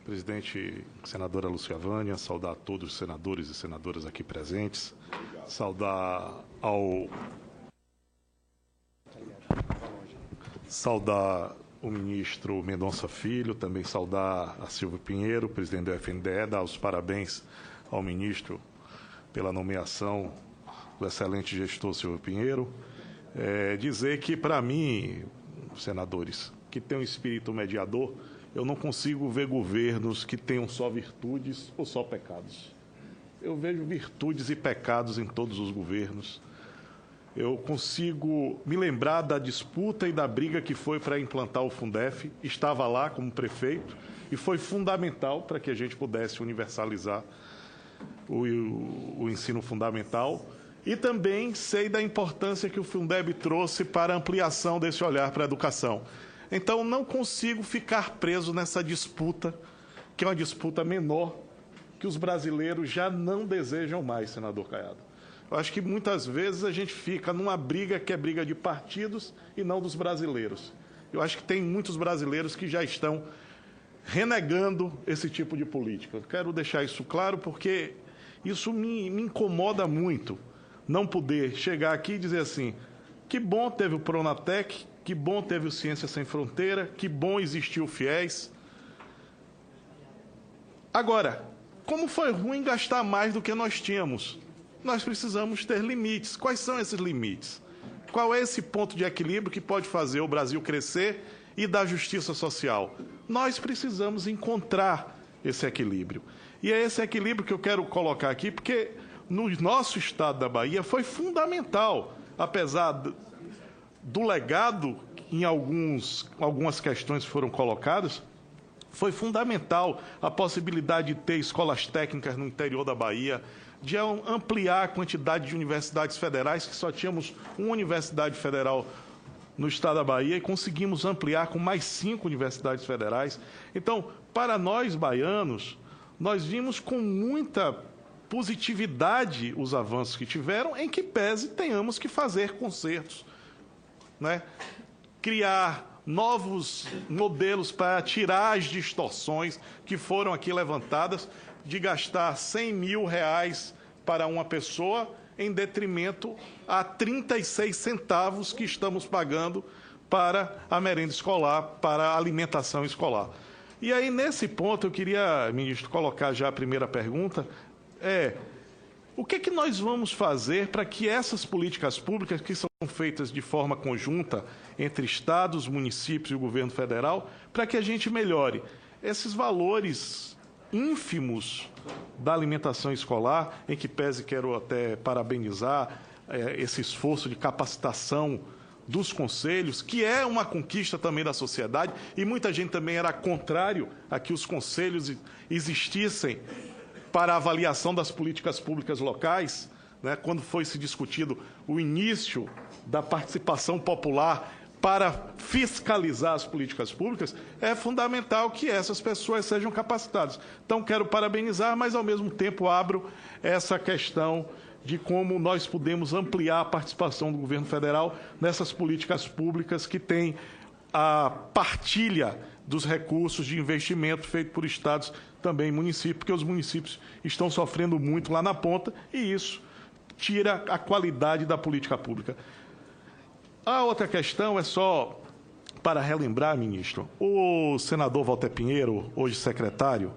Presidente, senadora Lúcia Vânia, saudar a todos os senadores e senadoras aqui presentes, saudar o ministro Mendonça Filho, também saudar a Silvia Pinheiro, presidente do FNDE, dar os parabéns ao ministro pela nomeação do excelente gestor Silvio Pinheiro. Dizer que, para mim, senadores, que tem um espírito mediador, eu não consigo ver governos que tenham só virtudes ou só pecados. Eu vejo virtudes e pecados em todos os governos. Eu consigo me lembrar da disputa e da briga que foi para implantar o Fundef. Estava lá como prefeito e foi fundamental para que a gente pudesse universalizar o ensino fundamental. E também sei da importância que o Fundeb trouxe para a ampliação desse olhar para a educação. Então, não consigo ficar preso nessa disputa, que é uma disputa menor, que os brasileiros já não desejam mais, senador Caiado. Eu acho que muitas vezes a gente fica numa briga que é briga de partidos e não dos brasileiros. Eu acho que tem muitos brasileiros que já estão renegando esse tipo de política. Eu quero deixar isso claro porque isso me incomoda muito, não poder chegar aqui e dizer assim, que bom teve o Pronatec, que bom teve o Ciência Sem Fronteira, que bom existiu o FIES. Agora, como foi ruim gastar mais do que nós tínhamos? Nós precisamos ter limites. Quais são esses limites? Qual é esse ponto de equilíbrio que pode fazer o Brasil crescer e dar justiça social? Nós precisamos encontrar esse equilíbrio. E é esse equilíbrio que eu quero colocar aqui, porque no nosso estado da Bahia foi fundamental, apesar do legado, em algumas questões foram colocadas, foi fundamental a possibilidade de ter escolas técnicas no interior da Bahia, de ampliar a quantidade de universidades federais, que só tínhamos uma universidade federal no estado da Bahia, e conseguimos ampliar com mais 5 universidades federais. Então, para nós baianos, nós vimos com muita positividade os avanços que tiveram, em que pese tenhamos que fazer consertos, né? Criar novos modelos para tirar as distorções que foram aqui levantadas, de gastar R$100 mil para uma pessoa, em detrimento a 36 centavos que estamos pagando para a merenda escolar, para a alimentação escolar. E aí, nesse ponto, eu queria, ministro, colocar já a primeira pergunta, o que nós vamos fazer para que essas políticas públicas, que são feitas de forma conjunta entre estados, municípios e o governo federal, para que a gente melhore esses valores ínfimos da alimentação escolar, em que pese quero até parabenizar esse esforço de capacitação dos conselhos, que é uma conquista também da sociedade, e muita gente também era contrário a que os conselhos existissem para a avaliação das políticas públicas locais, né, quando foi se discutido o início da participação popular para fiscalizar as políticas públicas, é fundamental que essas pessoas sejam capacitadas. Então, quero parabenizar, mas, ao mesmo tempo, abro essa questão de como nós podemos ampliar a participação do governo federal nessas políticas públicas que têm a partilha dos recursos de investimento feito por estados, também municípios, porque os municípios estão sofrendo muito lá na ponta e isso tira a qualidade da política pública. A outra questão é só para relembrar, ministro, o senador Walter Pinheiro, hoje secretário,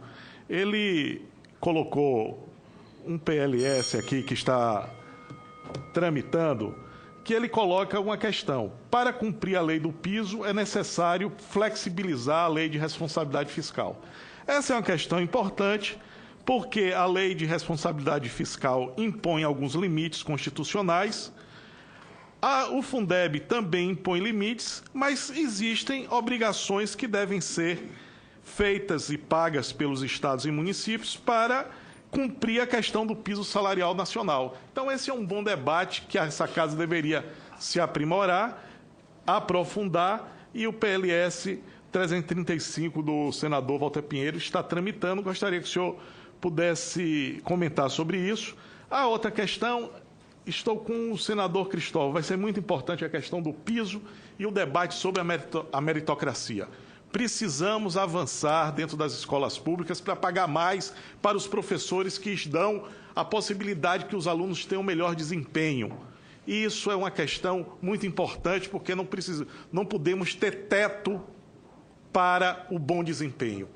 ele colocou um PLS aqui que está tramitando, que ele coloca uma questão. Para cumprir a lei do piso, é necessário flexibilizar a lei de responsabilidade fiscal. Essa é uma questão importante, porque a lei de responsabilidade fiscal impõe alguns limites constitucionais, o Fundeb também impõe limites, mas existem obrigações que devem ser feitas e pagas pelos estados e municípios para cumprir a questão do piso salarial nacional. Então, esse é um bom debate que essa casa deveria se aprimorar, aprofundar, e o PLS 335 do senador Walter Pinheiro está tramitando. Gostaria que o senhor pudesse comentar sobre isso. A outra questão, estou com o senador Cristóvão, vai ser muito importante a questão do piso e o debate sobre a meritocracia. Precisamos avançar dentro das escolas públicas para pagar mais para os professores que dão a possibilidade que os alunos tenham melhor desempenho. E isso é uma questão muito importante, porque não podemos ter teto para o bom desempenho.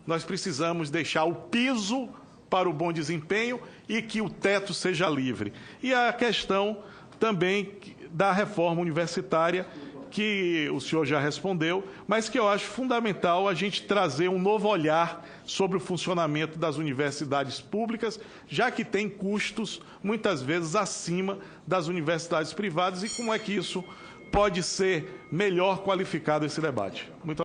Nós precisamos deixar o piso para o bom desempenho e que o teto seja livre. E a questão também da reforma universitária, que o senhor já respondeu, mas que eu acho fundamental a gente trazer um novo olhar sobre o funcionamento das universidades públicas, já que tem custos, muitas vezes, acima das universidades privadas, e como é que isso pode ser melhor qualificado esse debate. Muito